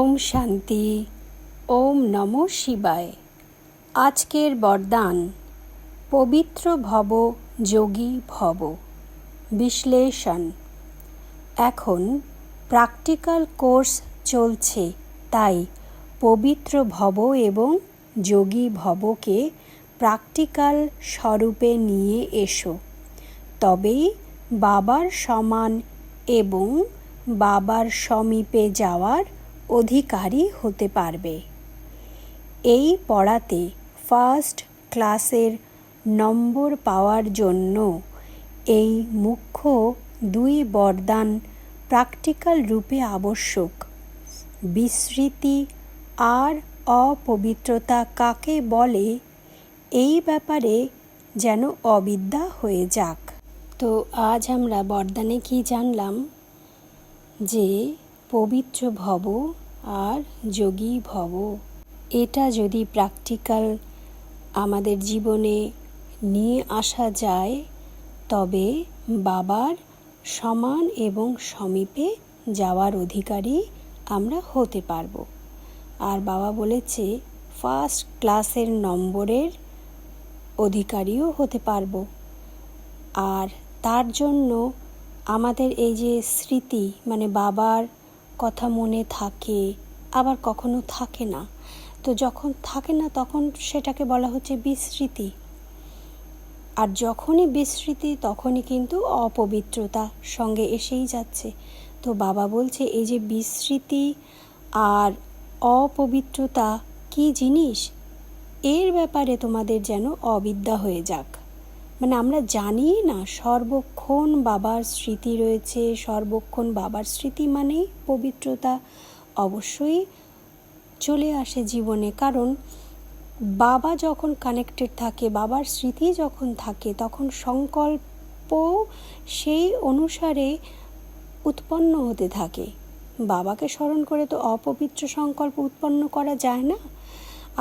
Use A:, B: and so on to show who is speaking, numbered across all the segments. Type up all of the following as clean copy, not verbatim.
A: ওম শান্তি। ওম নমো শিবায়। আজকের বরদান, পবিত্র ভব, যোগী ভব। বিশ্লেষণ। এখন প্র্যাকটিক্যাল কোর্স চলছে, তাই পবিত্র ভব এবং যোগী ভবকে প্র্যাকটিক্যাল স্বরূপে নিয়ে এসো, তবেই বাবার সমান এবং বাবার সমীপে যাওয়ার অধিকারী হতে পারবে। এই পড়াতে ফার্স্ট ক্লাসের নম্বর পাওয়ার জন্য এই মুখ্য দুই বরদান প্র্যাকটিক্যাল রূপে আবশ্যক। বিস্মৃতি আর অপবিত্রতা কাকে বলে, এই ব্যাপারে যেন অবিদ্যা হয়ে যাক। তো আজ আমরা বরদানে কি জানলাম, যে পবিত্র ভব আর যোগী ভব, এটা যদি প্র্যাকটিক্যাল আমাদের জীবনে নিয়ে আসা যায়, তবে বাবার সমান এবং সমীপে যাওয়ার অধিকারী আমরা হতে পারব। আর বাবা বলেছে ফার্স্ট ক্লাসের নম্বরের অধিকারীও হতে পারব। আর তার জন্য আমাদের এই যে স্মৃতি, মানে বাবার কথা মনে থাকে, আবার কখনো থাকে না। তো যখন থাকে না তখন সেটাকে বলা হচ্ছে বিস্মৃতি। আর যখনই বিস্মৃতি তখনই কিন্তু অপবিত্রতা সঙ্গে এসেই যাচ্ছে। তো বাবা বলছে এই যে বিস্মৃতি আর অপবিত্রতা কি জিনিস, এর ব্যাপারে তোমাদের যেন অবিদ্যা হয়ে যাক। মানে আমরা জানি না সর্বক্ষণ বাবার স্মৃতি রয়েছে, সর্বক্ষণ বাবার স্মৃতি মানেই পবিত্রতা অবশ্যই চলে আসে জীবনে। কারণ বাবা যখন কানেক্টেড থাকে, বাবার স্মৃতি যখন থাকে, তখন সংকল্প সেই অনুসারে উৎপন্ন হতে থাকে। বাবাকে স্মরণ করে তো অপবিত্র সংকল্প উৎপন্ন করা যায় না।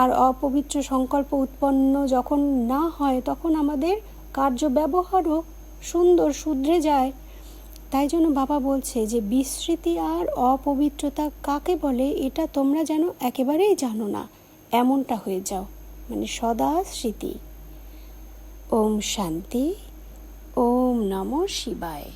A: আর অপবিত্র সংকল্প উৎপন্ন যখন না হয়, তখন আমাদের কার্য ব্যবহারও সুন্দর শুধরে যায়। তাই জন্য বাবা বলছে যে বিস্মৃতি আর অপবিত্রতা কাকে বলে, এটা তোমরা যেন একেবারেই জানো না, এমনটা হয়ে যাও, মানে সদা স্মৃতি। ওম শান্তি। ওম নমো শিবায়।